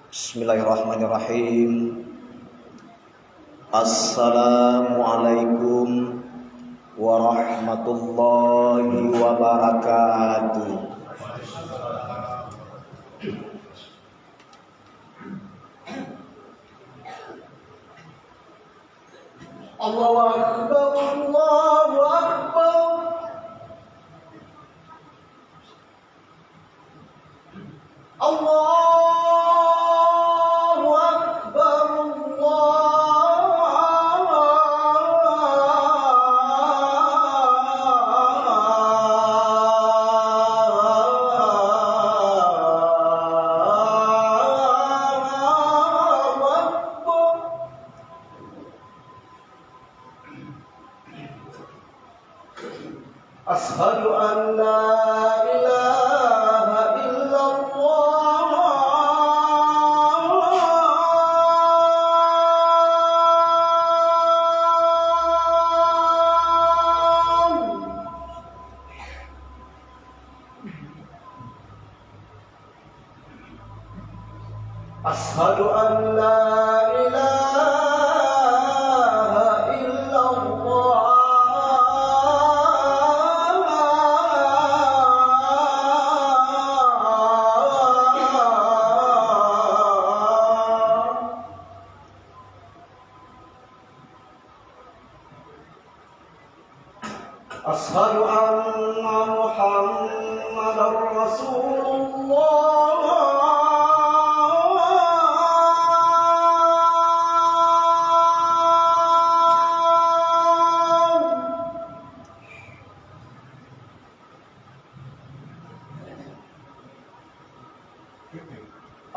Bismillahirrahmanirrahim. Assalamualaikum warahmatullahi wabarakatuh. Allahu Akbar, Allahu Akbar. Allahu Akbar, Allahu Akbar. Asyhadu an la ilaha Asyhadu an la ilaha illallah. Asyhadu anna Muhammadar Rasulullah.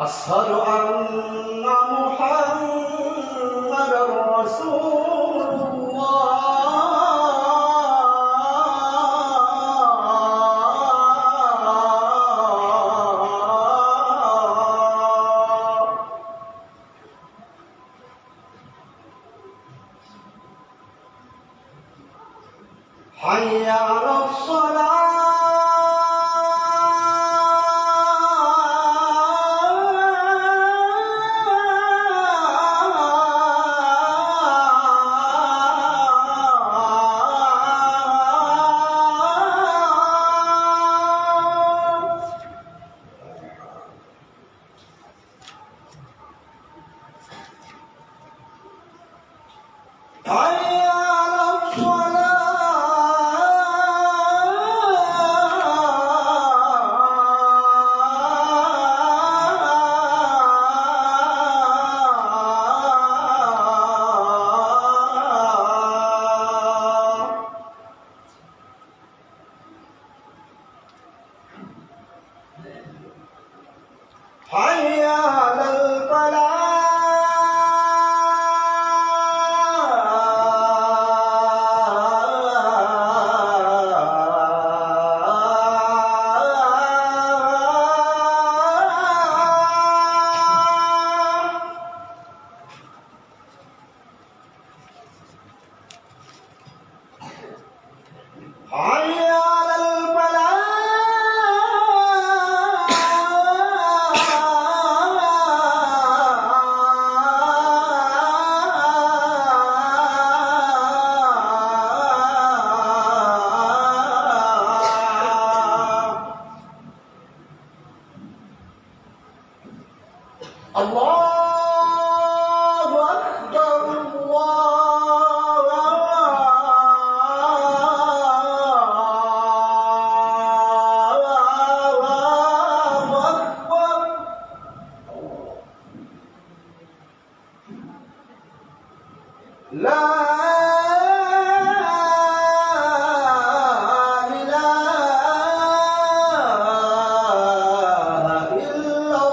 Asyhadu anna Muhammadar Rasulullah. Hayya 'alas shalah. Hayya 'alas shalah. Hayya 'alal Hayya 'alal falah. Allahu Akbar, Allahu Akbar. La ilaha illallah.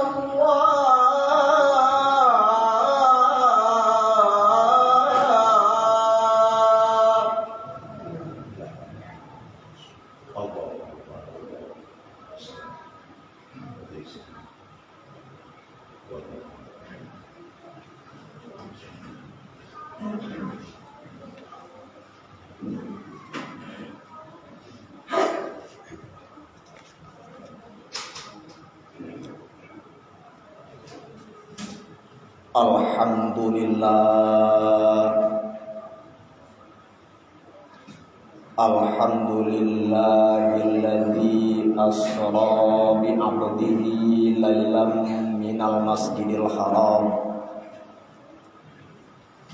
Alhamdulillahilladzi asra bi 'abdihi lailan minal masjidil haram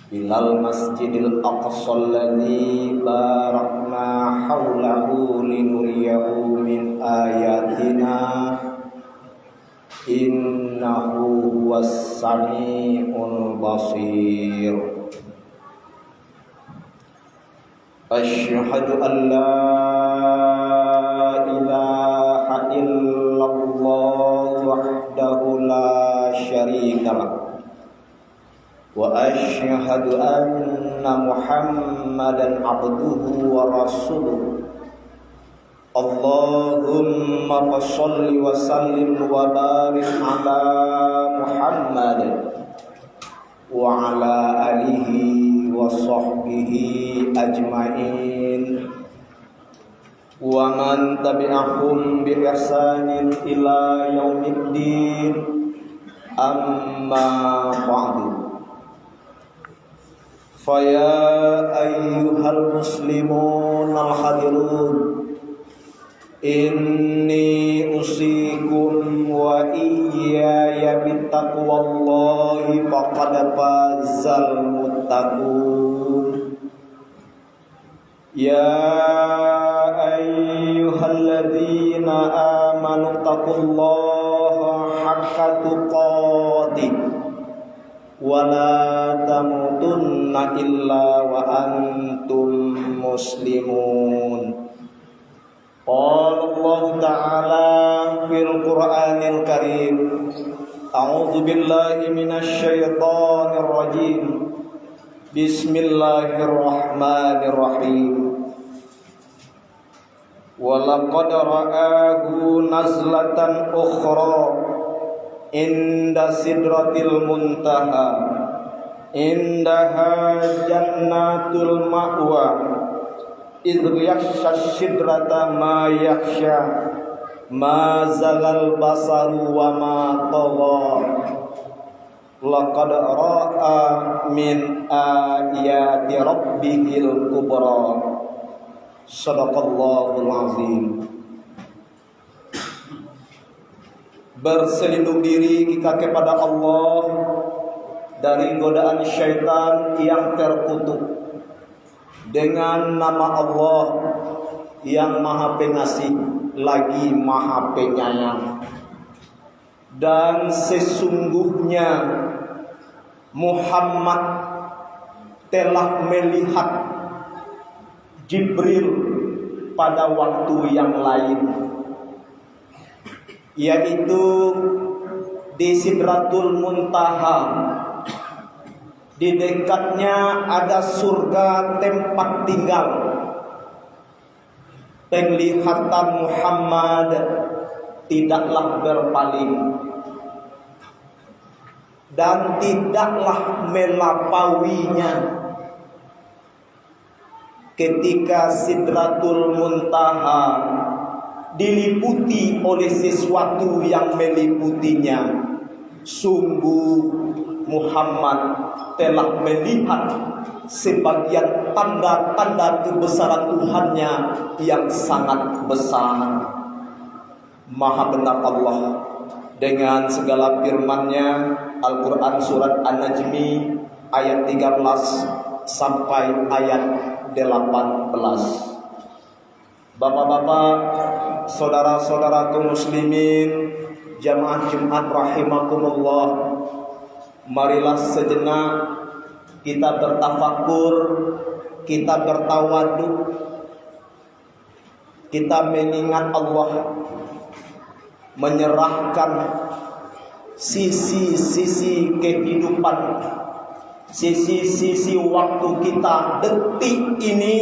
ilal masjidil aqsal ladzi barakna haulahu linuriyahu min ayatina innahu huwas samiul basir. Asyhadu an la ilaha illallah wahdahu la syarika lah wa asyhadu anna Muhammadan abduhu wa rasuluh. Allahumma shalli wa sallim wa barik ala Muhammad wa ala alihi wa sahbihi ajma'in wa man tabi'ahum bi ihsanin ila yaumiddin, amma ba'du. Faya ayyuhal muslimun al-hadirun, inni usikum wa iyaya bittaqwallahi faqad fazal muttaqun. Ya ayyuhalladzina amanu taqullaha haqqa tuqatih wa la tamutunna illa wa antum muslimun. Qala Allah Ta'ala fil Qur'anil Karim, a'udzu billahi minasy syaithanir rajim. Bismillahirrahmanirrahim. Wa laqad ra'ahu nazlatan ukhra inda sidratil muntaha indaha jannatul ma'wa idh yakhsha sidrata ma yakhsha ma zagal basaru wa ma tagha laqad ra'a min ayati rabbihil kubra. Shadaqallahul azim. Berselindung diri kita kepada Allah dari godaan syaitan yang terkutuk dengan nama Allah yang Maha Pengasih lagi Maha Penyayang. Dan sesungguhnya Muhammad telah melihat Jibril pada waktu yang lain, yaitu di Sidratul Muntaha. Di dekatnya ada surga tempat tinggal. Penglihatan Muhammad tidaklah berpaling dan tidaklah melampauinya ketika Sidratul Muntaha diliputi oleh sesuatu yang meliputinya. Sungguh Muhammad telah melihat sebagian tanda-tanda kebesaran Tuhannya yang sangat besar. Maha benar Allah dengan segala firman-Nya. Al-Quran surat An-Najmi ayat 13 sampai ayat 18. Bapak-bapak, saudara-saudaraku muslimin, jamaah Jumat rahimakumullah, marilah sejenak kita bertafakur, kita bertawaduk, kita mengingat Allah, menyerahkan sisi-sisi kehidupan, sisi-sisi waktu kita detik ini.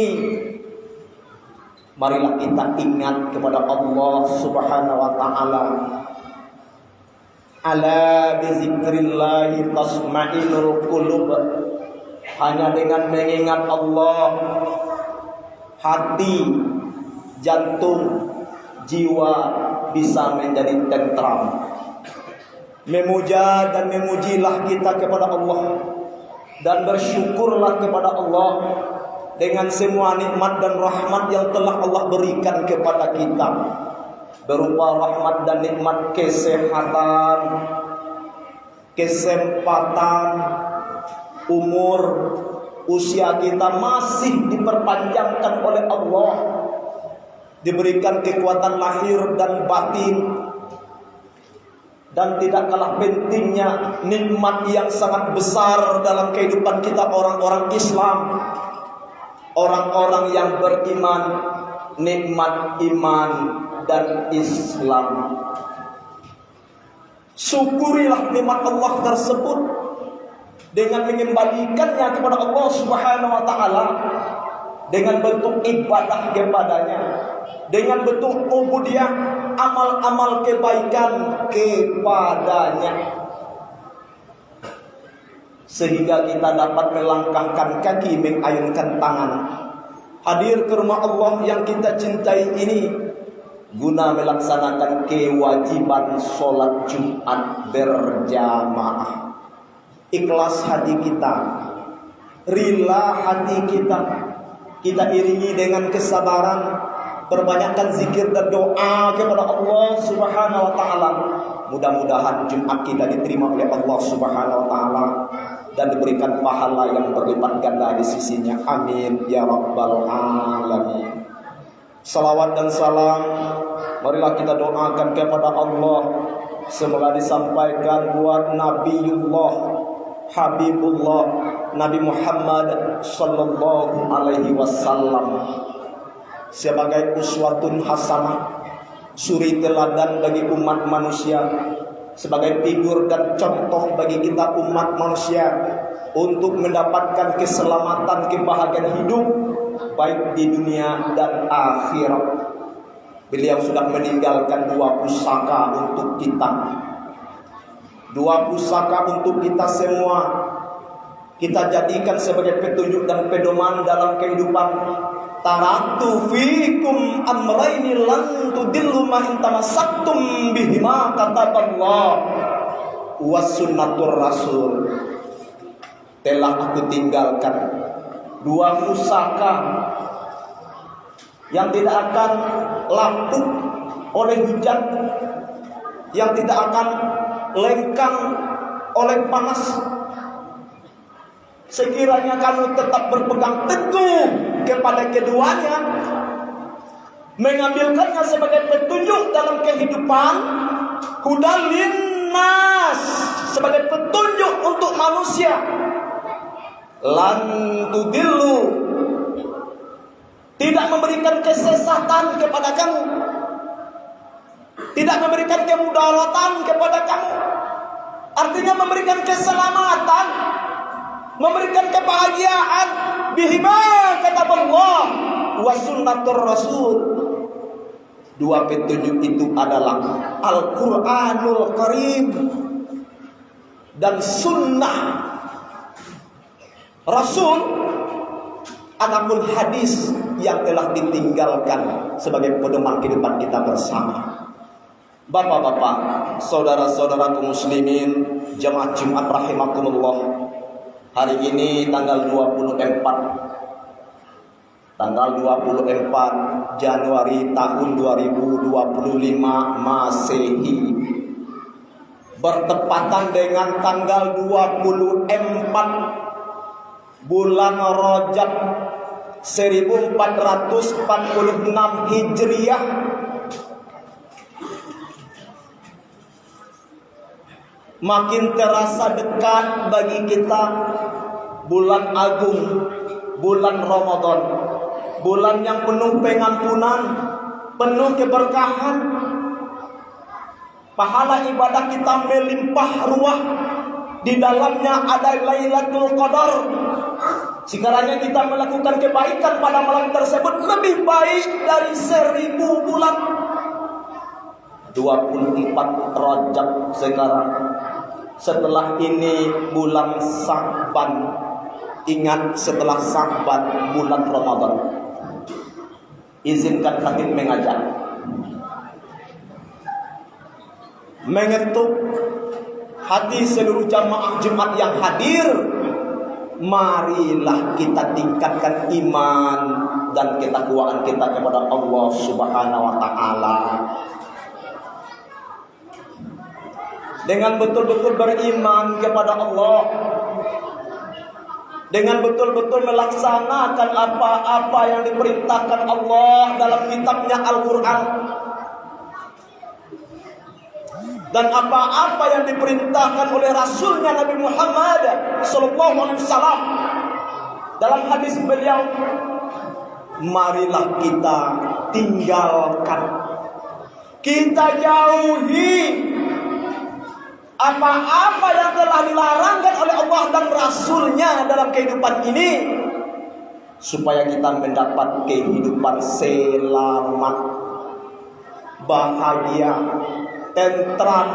Marilah kita ingat kepada Allah Subhanahu wa taala. Ala bizikrillahi tasma'innul qulub. Hanya dengan mengingat Allah, hati, jantung, jiwa bisa menjadi tentram. Memuja dan memujilah kita kepada Allah, dan bersyukurlah kepada Allah dengan semua nikmat dan rahmat yang telah Allah berikan kepada kita, berupa rahmat dan nikmat kesehatan, kesempatan, umur, usia kita masih diperpanjangkan oleh Allah, diberikan kekuatan lahir dan batin. Dan tidak kalah pentingnya nikmat yang sangat besar dalam kehidupan kita orang-orang Islam, orang-orang yang beriman, nikmat iman dan Islam. Syukurilah nikmat Allah tersebut dengan mengembalikannya kepada Allah Subhanahu wa taala dengan bentuk ibadah kepadanya, dengan bentuk ubudiyah, amal-amal kebaikan kepadanya, sehingga kita dapat melangkahkan kaki, mengayunkan tangan, hadir ke rumah Allah yang kita cintai ini, guna melaksanakan kewajiban sholat Jumat berjamaah. Ikhlas hati kita, rila hati kita iringi dengan kesabaran, perbanyakkan zikir dan doa kepada Allah Subhanahu wa taala. Mudah-mudahan Jumat kita diterima oleh Allah Subhanahu wa taala dan diberikan pahala yang berlipat ganda di sisinya. Amin ya rabbal alamin. Salawat dan salam marilah kita doakan kepada Allah, semoga disampaikan buat Nabiullah Habibullah Nabi Muhammad sallallahu alaihi wasallam sebagai uswatun hasanah, suri teladan bagi umat manusia, sebagai figur dan contoh bagi kita umat manusia untuk mendapatkan keselamatan, kebahagiaan hidup baik di dunia dan akhirat. Beliau sudah meninggalkan dua pusaka untuk kita, dua pusaka untuk kita semua. Kita jadikan sebagai petunjuk dan pedoman dalam kehidupan. Taraktu fikum amraini lan tudillu ma in tamassaktum bihima kataballah was sunnatur rasul. Telah aku tinggalkan dua pusaka yang tidak akan lapuk oleh hujan, yang tidak akan lengkang oleh panas, sekiranya kamu tetap berpegang teguh kepada keduanya, mengambilkannya sebagai petunjuk dalam kehidupan, hudal linnas, sebagai petunjuk untuk manusia, lan tudillu, tidak memberikan kesesatan kepada kamu, tidak memberikan kemudaratan kepada kamu, artinya memberikan keselamatan, memberikan kebahagiaan. Bihima kata Allah wa sunnatur rasul. Dua petunjuk itu adalah Al-Quranul Karim dan sunnah Rasul, adapun hadis yang telah ditinggalkan sebagai pedoman kehidupan kita bersama. Bapak-bapak, saudara-saudaraku muslimin, jamaah Jumat rahimakumullah. Hari ini tanggal 24 Januari tahun 2025 Masehi, bertepatan dengan tanggal 24 bulan Rajab 1446 Hijriah. Makin terasa dekat bagi kita bulan agung, bulan Ramadan, bulan yang penuh pengampunan, penuh keberkahan. Pahala ibadah kita melimpah ruah. Di dalamnya ada Lailatul Qadar. Sekiranya kita melakukan kebaikan pada malam tersebut lebih baik dari 1000 bulan. 24 Rajab sekarang. Setelah ini bulan Sya'ban. Ingat, setelah Sya'ban bulan Ramadan. Izinkan khatib mengajak, mengetuk hati seluruh jamaah Jumat yang hadir, marilah kita tingkatkan iman dan ketakwaan kita kepada Allah Subhanahu wa taala. Dengan betul-betul beriman kepada Allah, dengan betul-betul melaksanakan apa-apa yang diperintahkan Allah dalam kitabnya Al-Quran, dan apa-apa yang diperintahkan oleh Rasulnya Nabi Muhammad SAW dalam hadis beliau, marilah kita tinggalkan, kita jauhi apa-apa yang telah dilarangkan oleh Allah dan Rasulnya dalam kehidupan ini, supaya kita mendapat kehidupan selamat, bahagia, tentram,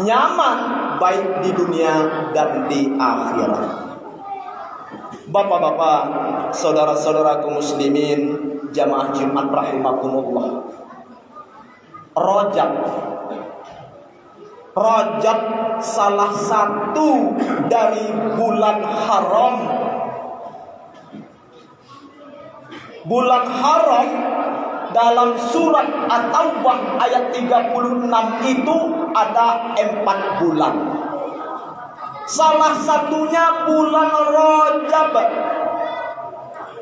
nyaman, baik di dunia dan di akhirat. Bapak-bapak, saudara-saudaraku muslimin, jamaah Jumat rahimakumullah. Rajab salah satu dari bulan haram. Bulan haram dalam surat At-Taubah ayat 36 itu ada 4 bulan. Salah satunya bulan Rajab.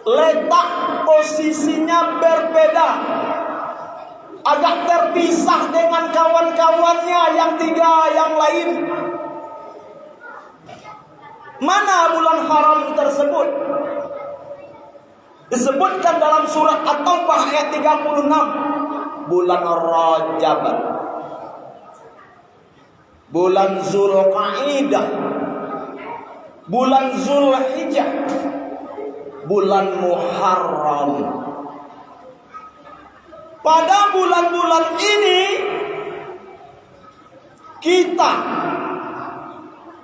Letak posisinya berbeda, agak terpisah dengan kawan-kawannya yang 3 yang lain. Mana bulan haram tersebut? Disebutkan dalam surat At-Taubah ayat 36, bulan Rajab, bulan Zulqa'dah, bulan Zulhijjah, bulan Muharram. Pada bulan-bulan ini kita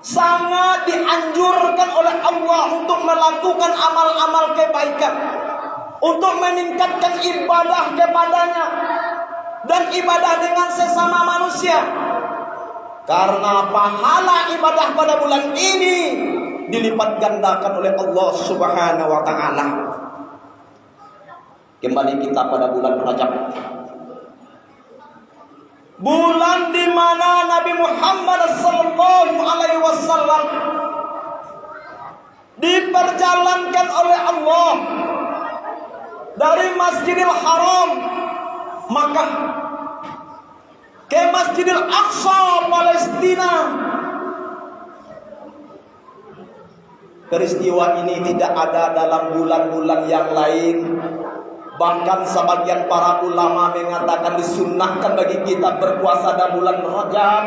sangat dianjurkan oleh Allah untuk melakukan amal-amal kebaikan, untuk meningkatkan ibadah kepadanya dan ibadah dengan sesama manusia. Karena pahala ibadah pada bulan ini dilipat gandakan oleh Allah Subhanahu wa taala. Kembali kita pada bulan Rajab, bulan di mana Nabi Muhammad SAW diperjalankan oleh Allah dari Masjidil Haram Makkah ke Masjidil Aqsa Palestina. Peristiwa ini tidak ada dalam bulan-bulan yang lain. Bahkan sebagian para ulama mengatakan disunnahkan bagi kita berpuasa dalam bulan Rajab.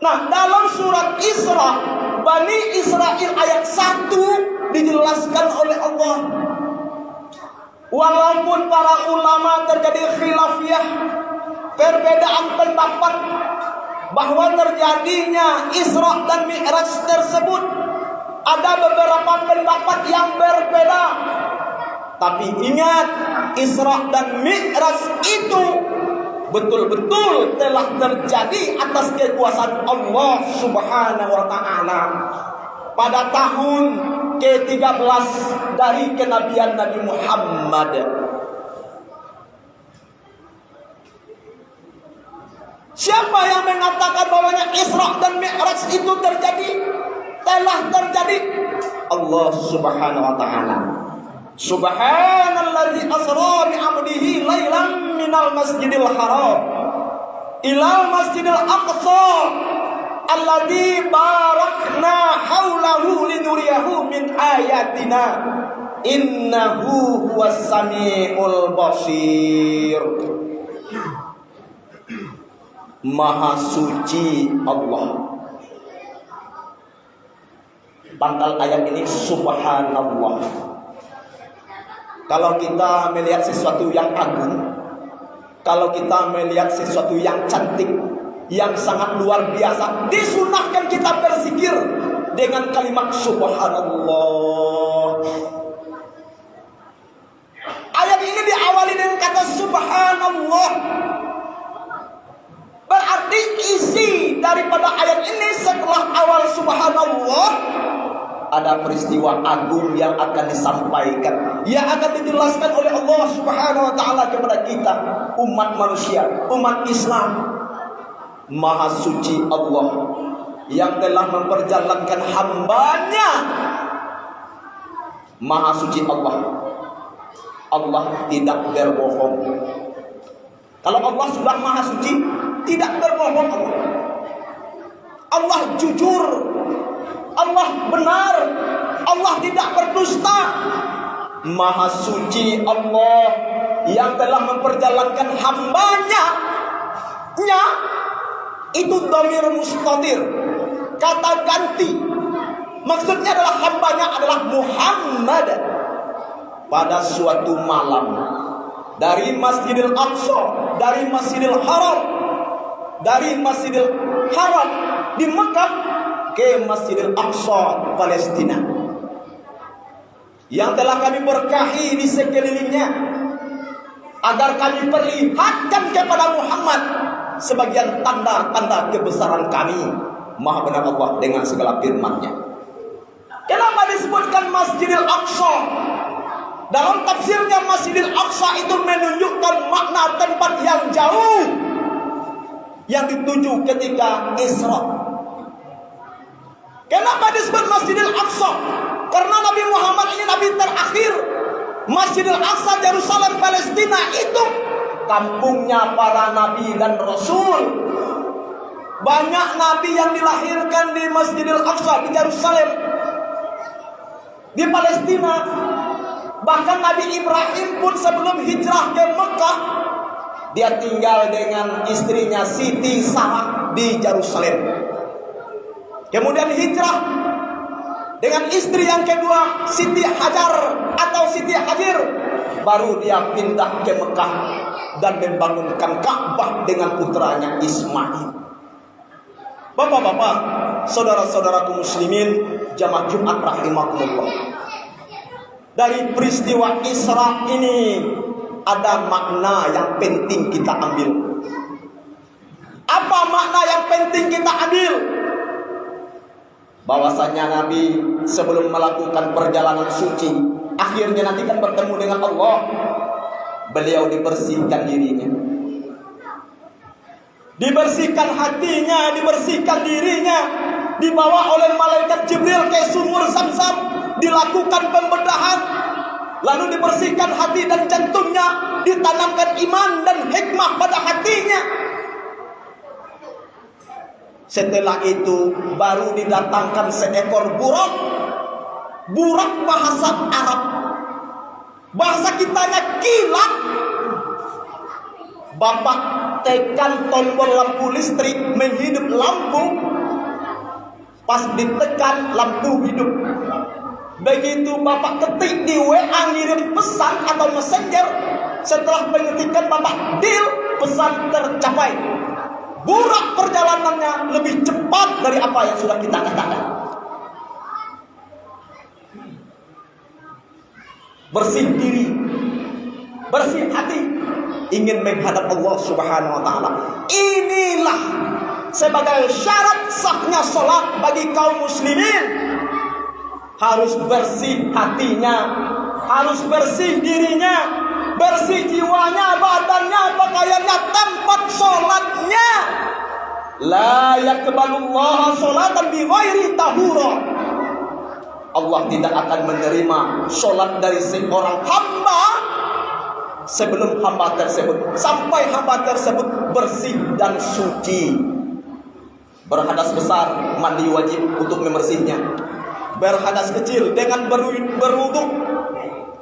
Nah, dalam surat Isra, Bani Israil ayat 1 dijelaskan oleh Allah. Walaupun para ulama terjadi khilafiyah, perbedaan pendapat bahwa terjadinya Isra dan Mi'raj tersebut, ada beberapa pendapat yang berbeda. Tapi ingat, Isra dan Mi'raj itu betul-betul telah terjadi atas kekuasaan Allah Subhanahu wa taala pada tahun ke-13 dari kenabian Nabi Muhammad. Siapa yang mengatakan bahwanya Isra dan Mi'raj itu terjadi? Telah terjadi. Allah Subhanahu wa taala. Subhanallazi asra bi 'abdihi lailan minal masjidil haram ilal masjidil aqsa alladzi barakna haulahu linuriyahu min ayatina innahu huwas samiul basir. Maha suci Allah. Pangkal ayat ini subhanallah. Kalau kita melihat sesuatu yang agung, kalau kita melihat sesuatu yang cantik, yang sangat luar biasa, disunahkan kita berzikir dengan kalimat subhanallah. Ayat ini diawali dengan kata subhanallah. pada ayat ini setelah awal subhanallah ada peristiwa agung yang akan disampaikan, yang akan dijelaskan oleh Allah Subhanahu wa taala kepada kita umat manusia, umat Islam. Maha suci Allah yang telah memperjalankan hambanya. Maha suci Allah. Allah tidak berbohong. Kalau Allah sudah maha suci, tidak berbohong Allah. Allah jujur, Allah benar, Allah tidak berdusta. Maha suci Allah yang telah memperjalankan hambanya. Nya itu dhamir mustatir, kata ganti. Maksudnya adalah hambanya adalah Muhammad. Pada suatu malam dari Masjidil Aqsa, dari Masjidil Haram, dari Masjidil Haram di Mekah ke Masjidil Aqsa Palestina, yang telah kami berkahi di sekelilingnya, agar kami perlihatkan kepada Muhammad sebagian tanda-tanda kebesaran kami. Maha benar Allah dengan segala firman-Nya. Kenapa disebutkan Masjidil Aqsa? Dalam tafsirnya Masjidil Aqsa itu menunjukkan makna tempat yang jauh yang dituju ketika Isra. Kenapa disebut Masjidil Aqsa? Karena Nabi Muhammad ini Nabi terakhir. Masjidil Aqsa Yerusalem Palestina itu kampungnya para nabi dan rasul. Banyak nabi yang dilahirkan di Masjidil Aqsa di Yerusalem, di Palestina. Bahkan Nabi Ibrahim pun sebelum hijrah ke Mekah, dia tinggal dengan istrinya Siti Sarah di Yerusalem. Kemudian hijrah dengan istri yang kedua, Siti Hajar atau Siti Hajir. Baru dia pindah ke Mekah dan membangunkan Ka'bah dengan putranya Ismail. Bapak-bapak, saudara-saudaraku muslimin, jamaah Jumat rahimakumullah. Dari peristiwa Isra ini ada makna yang penting kita ambil. Apa makna yang penting kita ambil? Bahwasanya Nabi sebelum melakukan perjalanan suci, akhirnya nanti kan bertemu dengan Allah, beliau dibersihkan dirinya, dibersihkan hatinya, dibersihkan dirinya, dibawa oleh malaikat Jibril ke sumur Zam-Zam, dilakukan pembedahan, lalu dibersihkan hati dan jantungnya, ditanamkan iman dan hikmah pada hatinya. Setelah itu baru didatangkan seekor burak. Burak bahasa Arab, bahasa kitanya kilat. Bapak tekan tombol lampu listrik menghidup lampu, pas ditekan lampu hidup. Begitu Bapak ketik di WA ngirim pesan atau messenger, setelah pengetikan Bapak deal, pesan tercapai. Burak perjalanannya lebih cepat dari apa yang sudah kita katakan. Bersih diri, bersih hati, ingin menghadap Allah Subhanahu wa taala. Inilah sebagai syarat sahnya salat bagi kaum muslimin. Harus bersih hatinya, harus bersih dirinya, bersih jiwanya, badannya, pakaiannya, tempat sholatnya. La yaqbalullaha sholatan bi ghairi tahura. Allah tidak akan menerima sholat dari seorang hamba sebelum hamba tersebut, sampai hamba tersebut bersih dan suci. Berhadas besar, mandi wajib untuk membersihnya. Berhadas kecil dengan berwudu,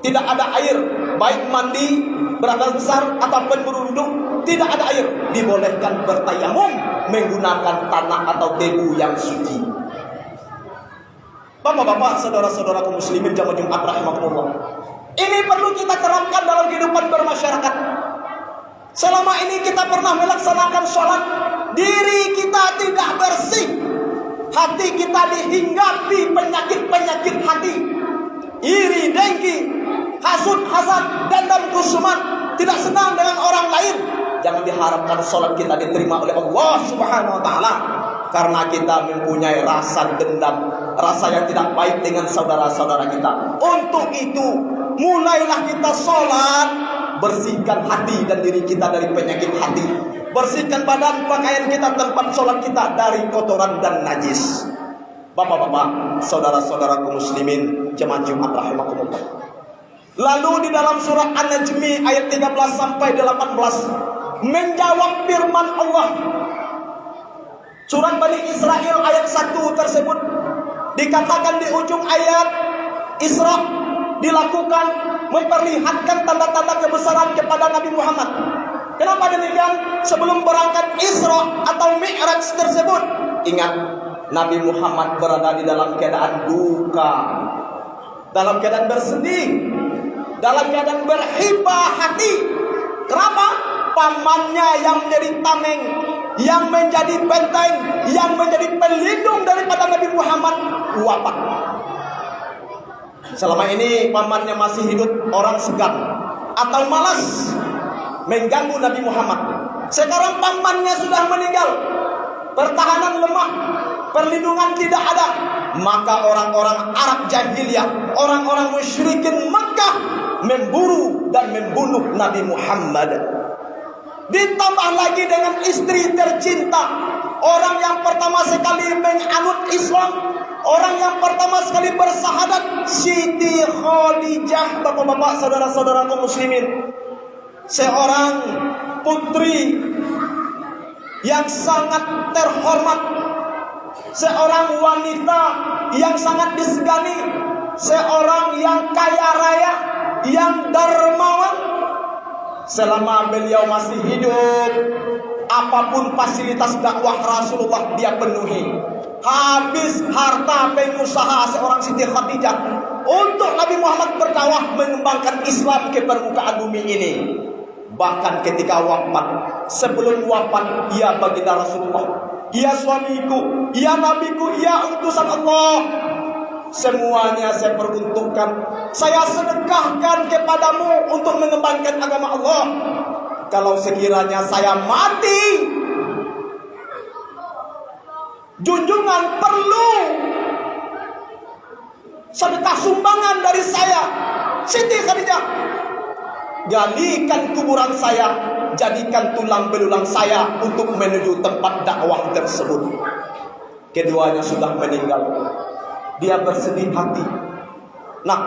tidak ada air, baik mandi, berhadas besar ataupun berwudu, tidak ada air, dibolehkan bertayamum menggunakan tanah atau debu yang suci. Bapak-bapak, saudara-saudaraku muslimin jamaah Jumat rahimakumullah, ini perlu kita terapkan dalam kehidupan bermasyarakat. Selama ini kita pernah melaksanakan sholat, diri kita tidak bersih, hati kita dihinggapi penyakit-penyakit hati, iri, dengki, hasud, hasad, dendam, kusuman, tidak senang dengan orang lain. Jangan diharapkan sholat kita diterima oleh Allah Subhanahu wa taala Karena kita mempunyai rasa dendam, rasa yang tidak baik dengan saudara-saudara kita. Untuk itu, mulailah kita sholat, bersihkan hati dan diri kita dari penyakit hati. Bersihkan badan, pakaian kita, tempat sholat kita dari kotoran dan najis. Bapak-bapak, saudara-saudaraku muslimin, jemaah Jumat rahimakumullah. Lalu di dalam surah An-Najmi ayat 13 sampai 18 menjawab firman Allah. Surat Bani Israel ayat 1 tersebut dikatakan di ujung ayat Isra dilakukan memperlihatkan tanda-tanda kebesaran kepada Nabi Muhammad. Kenapa demikian? Sebelum berangkat Isra atau Mi'raj tersebut, ingat, Nabi Muhammad berada di dalam keadaan duka, dalam keadaan bersedih, dalam keadaan berhibah hati. Kenapa? Pamannya yang menjadi tameng, yang menjadi benteng, yang menjadi pelindung daripada Nabi Muhammad wafat. Selama ini pamannya masih hidup, orang segan atau malas mengganggu Nabi Muhammad. Sekarang pamannya sudah meninggal, pertahanan lemah, perlindungan tidak ada. Maka orang-orang Arab jahiliyah, orang-orang musyrikin Makkah memburu dan membunuh Nabi Muhammad. Ditambah lagi dengan istri tercinta, orang yang pertama sekali menganut Islam, orang yang pertama sekali bersahadat, Siti Khadijah. Bapak-bapak, saudara-saudaraku muslimin, seorang putri yang sangat terhormat, seorang wanita yang sangat disegani, seorang yang kaya raya, yang dermawan. Selama beliau masih hidup, apapun fasilitas dakwah Rasulullah dia penuhi. Habis harta pengusaha seorang Siti Khadijah untuk Nabi Muhammad berdakwah mengembangkan Islam ke permukaan bumi ini. Bahkan ketika wafat, sebelum wafat, ya baginda Rasulullah, ya suamiku, ya nabiku, ya utusan Allah, semuanya saya peruntukkan, saya sedekahkan kepadamu untuk mengembangkan agama Allah. Kalau sekiranya saya mati, junjungan perlu sedekah sumbangan dari saya, Siti Khadijah. Galikan kuburan saya, jadikan tulang belulang saya untuk menuju tempat dakwah tersebut. Keduanya sudah meninggal. Dia bersedih hati. Nah,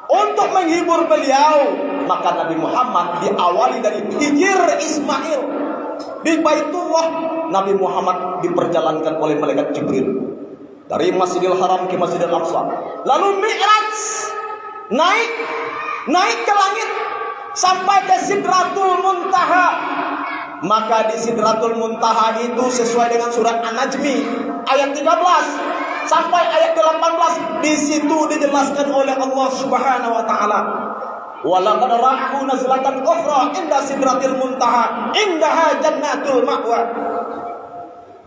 untuk menghibur beliau, maka Nabi Muhammad diawali dari Hijir Ismail di Baitullah. Nabi Muhammad diperjalankan oleh malaikat Jibril dari Masjidil Haram ke Masjidil Aqsa. Lalu Mi'raj, naik ke langit sampai ke Sidratul Muntaha. Maka di Sidratul Muntaha itu sesuai dengan surat An-Najmi ayat 13 sampai ayat 18, di situ dijelaskan oleh Allah Subhanahu wa taala, wa laqad ra'ahu nazlatan ukhra inda sidratil muntaha indaha jannatul ma'wa.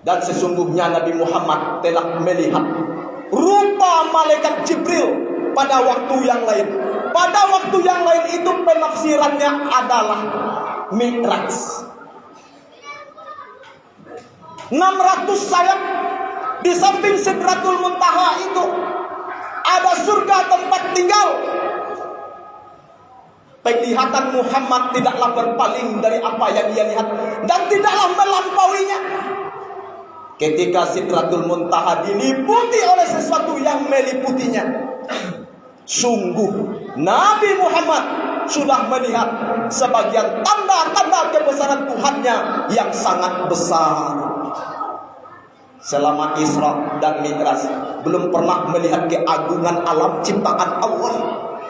Dan sesungguhnya Nabi Muhammad telah melihat rupa malaikat Jibril pada waktu yang lain. Pada waktu yang lain itu penafsirannya adalah Mi'raj. 600 sayap. Di samping Sidratul Muntaha itu ada surga tempat tinggal. Penglihatan Muhammad tidaklah berpaling dari apa yang dia lihat dan tidaklah melampauinya. Ketika Sidratul Muntaha diliputi oleh sesuatu yang meliputinya, sungguh Nabi Muhammad sudah melihat sebagian tanda-tanda kebesaran Tuhannya yang sangat besar. Selama Isra dan Mi'raj belum pernah melihat keagungan alam ciptaan Allah.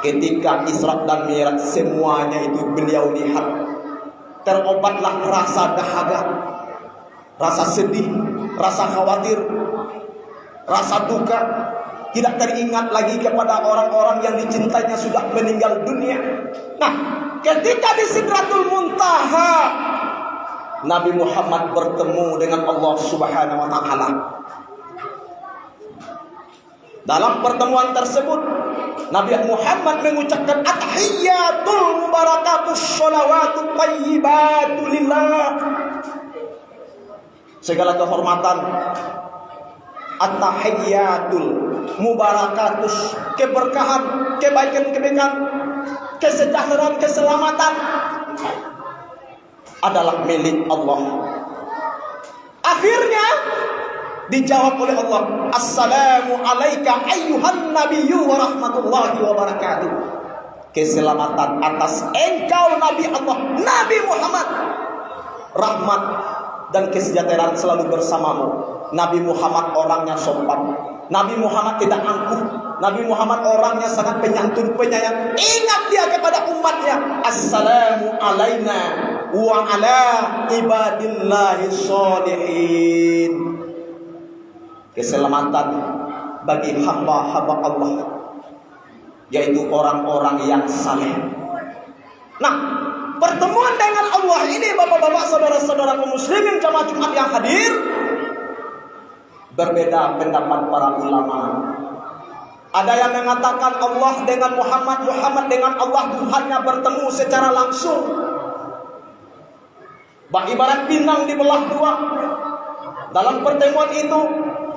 Ketika Isra dan Mi'raj semuanya itu beliau lihat. Terobatlah rasa dahaga, rasa sedih, rasa khawatir, rasa duka. Tidak teringat lagi kepada orang-orang yang dicintainya sudah meninggal dunia. Nah, ketika di Sidratul Muntaha Nabi Muhammad bertemu dengan Allah Subhanahu wa taala. Dalam pertemuan tersebut, Nabi Muhammad mengucapkan at-tahiyyatul mubarakatus sholawatut thayyibatu lillah. segala kehormatan, at-tahiyyatul mubarakatus, keberkahan, kebaikan-kebaikan, kesejahteraan, keselamatan adalah milik Allah. Akhirnya dijawab oleh Allah, assalamu alaika ayyuhan nabiyyu wa rahmatullahi wa barakatuh. Keselamatan atas engkau Nabi Allah, Nabi Muhammad. Rahmat dan kesejahteraan selalu bersamamu. Nabi Muhammad orangnya sopan. Nabi Muhammad tidak angkuh. Nabi Muhammad orangnya sangat penyantun, penyayang. Ingat dia kepada umatnya, assalamu alaina wa ala ibadillahi sholihin. Keselamatan bagi hamba-hamba Allah, yaitu orang-orang yang saleh. Nah, pertemuan dengan Allah ini, bapak-bapak, saudara-saudara kaum muslimin jamaah Jumat yang hadir, berbeda pendapat para ulama. Ada yang mengatakan Allah dengan Muhammad, Muhammad dengan Allah, Tuhannya bertemu secara langsung. Ibarat pinang dibelah dua. Dalam pertemuan itu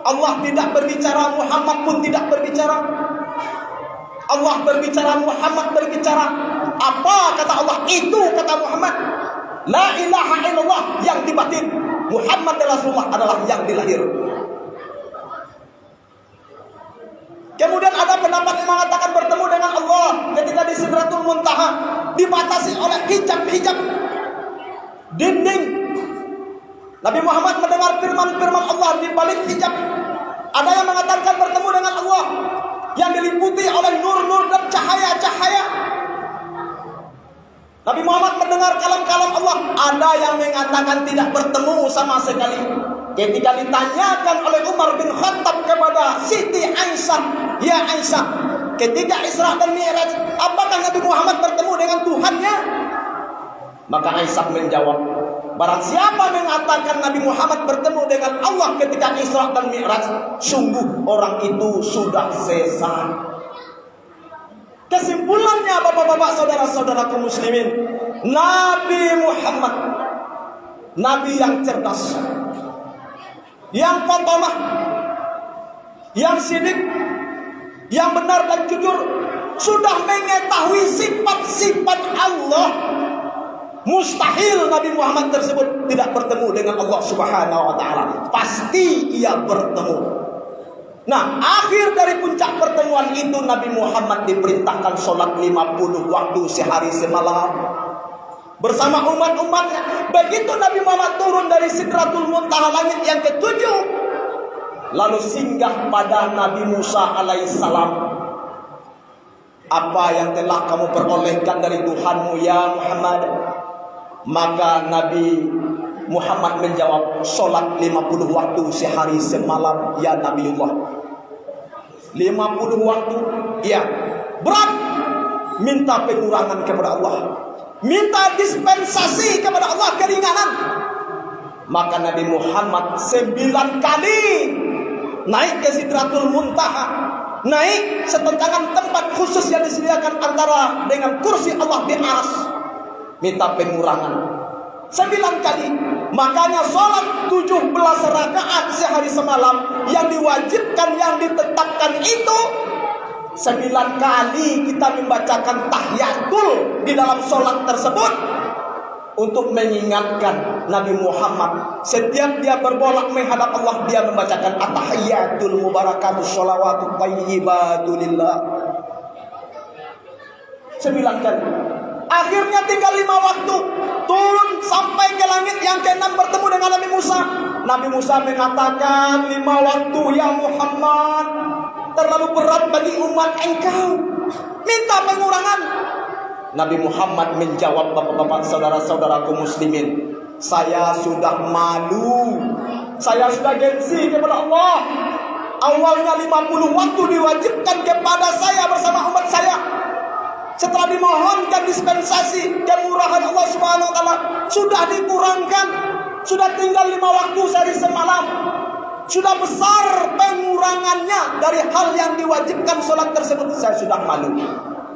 Allah tidak berbicara, Muhammad pun tidak berbicara. Allah berbicara, Muhammad berbicara. Apa kata Allah, itu kata Muhammad. La ilaha illallah yang dibatin, Muhammad Rasulullah adalah yang dilahir. Kemudian ada pendapat yang mengatakan bertemu dengan Allah ketika di Sidratul Muntaha, dibatasi oleh hijab-hijab dinding. Nabi Muhammad mendengar firman-firman Allah di balik hijab. Ada yang mengatakan bertemu dengan Allah yang diliputi oleh nur-nur dan cahaya-cahaya. Nabi Muhammad mendengar kalam-kalam Allah. Ada yang mengatakan tidak bertemu sama sekali. Ketika ditanyakan oleh Umar bin Khattab kepada Siti Aisyah, ya Aisyah, ketika Isra dan Mi'raj, apakah Nabi Muhammad bertemu dengan Tuhannya? Maka Aisyah menjawab, barang siapa mengatakan Nabi Muhammad bertemu dengan Allah ketika Isra dan Mi'raj, sungguh orang itu sudah sesat. Kesimpulannya, bapak-bapak, saudara-saudara kaum muslimin, Nabi Muhammad, Nabi yang cerdas, yang fatamah, yang sidik, yang benar dan jujur, sudah mengetahui sifat-sifat Allah. Mustahil Nabi Muhammad tersebut tidak bertemu dengan Allah Subhanahu wa taala. Pasti ia bertemu. Nah, akhir dari puncak pertemuan itu, Nabi Muhammad diperintahkan sholat 50 waktu sehari semalam bersama umat-umatnya. Begitu Nabi Muhammad turun dari Sidratul Muntaha, langit yang ke-7, lalu singgah pada Nabi Musa alaihissalam. Apa yang telah kamu perolehkan dari Tuhanmu ya Muhammad? Maka Nabi Muhammad menjawab, sholat 50 waktu sehari semalam ya Nabiullah. 50 waktu, ya. Berat, minta pengurangan kepada Allah, minta dispensasi kepada Allah, keringanan. Maka Nabi Muhammad 9 kali naik ke Sidratul Muntaha, naik setentangan tempat khusus yang disediakan antara dengan kursi Allah di aras, minta pengurangan 9 kali. Makanya sholat 17 rakaat sehari semalam yang diwajibkan, yang ditetapkan itu 9 kali kita membacakan tahiyatul di dalam sholat tersebut untuk mengingatkan Nabi Muhammad setiap dia berbolak menghadap Allah, dia membacakan at-tahiyyatul mubarakatus sholawatut thayyibatulillah 9 kali. Akhirnya tinggal 5 waktu, turun sampai ke langit yang ke-6 bertemu dengan Nabi Musa. Nabi Musa mengatakan, 5 waktu ya Muhammad terlalu berat bagi umat engkau, minta pengurangan. Nabi Muhammad menjawab, bapak-bapak, saudara-saudara kaum muslimin, saya sudah malu, saya sudah gengsi kepada Allah. Awalnya 50 waktu diwajibkan kepada saya bersama umat saya. Setelah dimohonkan dispensasi kemurahan Allah Subhanahu wa taala, sudah dikurangkan, sudah tinggal 5 waktu sehari semalam. Sudah besar pengurangannya dari hal yang diwajibkan sholat tersebut. Saya sudah malu.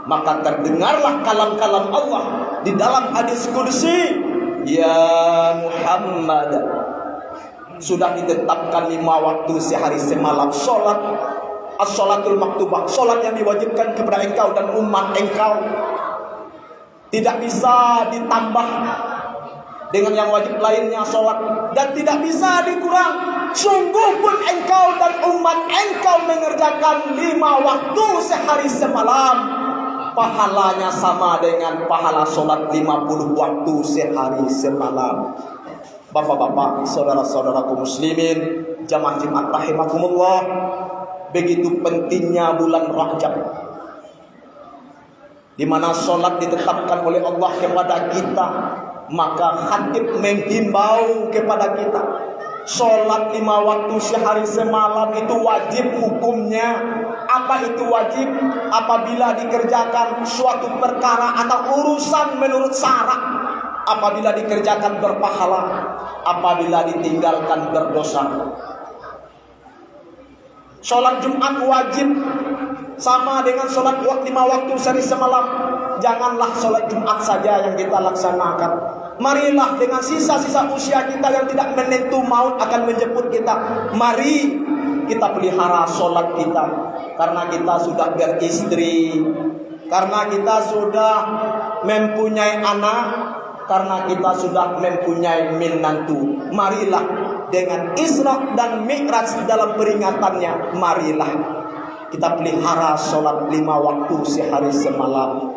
Maka terdengarlah kalam-kalam Allah di dalam hadis qudsi, ya Muhammad, Sudah ditetapkan 5 waktu sehari semalam sholat, as-sholatul maktubah, sholat yang diwajibkan kepada engkau dan umat engkau. Tidak bisa ditambah dengan yang wajib lainnya sholat, dan tidak bisa dikurang. Sungguh pun engkau dan umat engkau mengerjakan 5 waktu sehari semalam, pahalanya sama dengan pahala sholat 50 waktu sehari semalam. Bapak-bapak, saudara-saudaraku muslimin, jamaah Jumat rahimakumullah, begitu pentingnya bulan Rajab, di mana sholat ditetapkan oleh Allah kepada kita. Maka khatib menghimbau kepada kita, sholat 5 waktu sehari semalam itu wajib hukumnya. Apa itu wajib? Apabila dikerjakan suatu perkara atau urusan menurut syarat. Apabila dikerjakan berpahala, apabila ditinggalkan berdosa. Sholat Jumat wajib sama dengan sholat 5 waktu sehari semalam. Janganlah sholat Jumat saja yang kita laksanakan. Marilah dengan sisa-sisa usia kita yang tidak menentu maut akan menjemput kita. Mari kita pelihara sholat kita, karena kita sudah beristri, karena kita sudah mempunyai anak, karena kita sudah mempunyai menantu. Marilah dengan Isra dan Mi'raj dalam peringatannya, marilah kita pelihara sholat 5 waktu sehari semalam.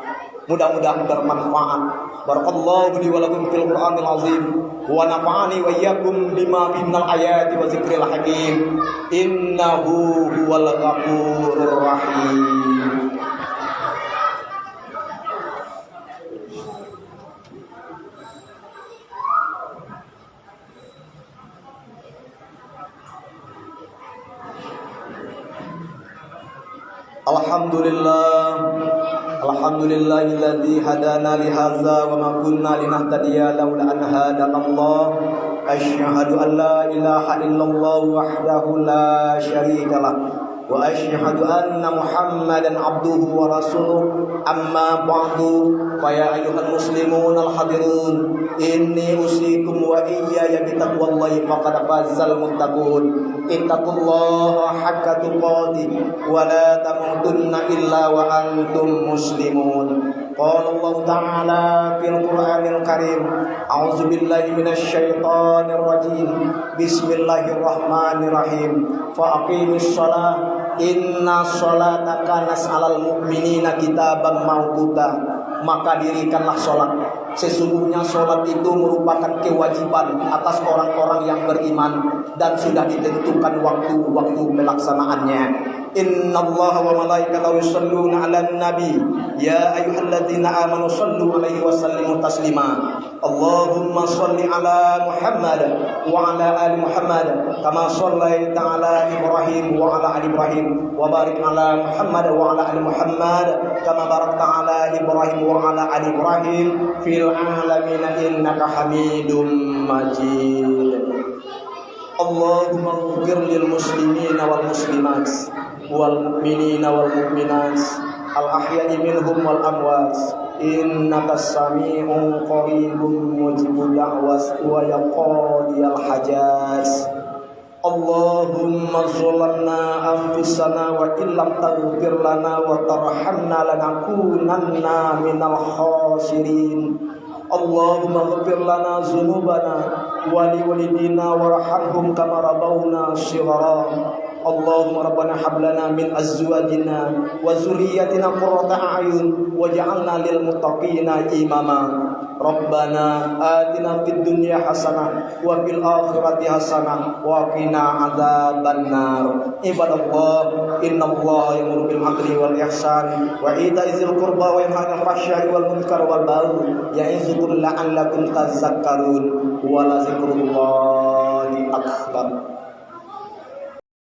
Mudah-mudahan bermanfaat. Barakallahu li wa lakum fil Qur'anil azim wa nafa'ani wa iyyakum bima fihi minal ayati wa zikril hakim. Innahu huwal ghafurur rahim. Alhamdulillahilladzi hadana li hadza wa ma kunna linahtadiya laula an hadana Allah. Asyhadu an la ilaha illallah wahdahu la syarika lah wa asyhadu anna Muhammadan abduhu wa rasuluh. Amma ba'du, fa ya ayyuhal muslimun al hadirun, inni usikum wa iyaya bi taqwallahi faqad fazal muttaqun. Ittaqullaha haqqa tuqatih wa la tamutunna illa wa antum muslimun. Qala Allah Ta'ala fil Qur'anil Karim, a'udzu billahi minasy syaithanir rajim. Bismillahirrahmanirrahim. Fa aqimis shalah inna sholata kanat 'alal mu'minina kitaban mawquta. Maka dirikanlah sholat. Sesungguhnya sholat itu merupakan kewajiban atas orang-orang yang beriman dan sudah ditentukan waktu-waktu pelaksanaannya. Innallaha wa malaikatahu yusholluna 'alan nabi ya ayyuhalladzina amanu shallu 'alaihi wa sallimu taslima. Allahumma shalli 'ala Muhammad wa 'ala ali Muhammad kama shallaita 'ala Ibrahim wa 'ala ali Ibrahim wa barik 'ala Muhammad wa 'ala ali Muhammad kama barakta 'ala Ibrahim wa 'ala ali Ibrahim fil 'alamin innaka Hamidum Majid. Allahumma ighfir lil muslimina wal muslimat wal mu'minina wal mu'minat al ahya'i minhum wal amwat innaka sami'un qaribun mujibud da'was wa yaqdiyal hajat. Allahumma zalamna anfusana wa illam taghfir lana wa tarhamna lanakunanna minal khasirin. Allahumma ighfir lana dzunubana wa liwalidina warhamhum kama rabbawna shighara. Allahumma rabbana hab lana min azwajina wa dzurriyyatina qurrata a'yun waj'alna lil muttaqina imama. Rabbana atina fid dunya hasanah wa fil akhirati hasanah wa qina adzabannar. Ibadallah, innallaha ya'muru bil 'adli wal ihsan wa ita'i dzil qurba wa yanha 'anil fahsya'i wal munkari wal baghi ya'izukum la'allakum tadhakkarun. Wa la dzikrullahi akbar.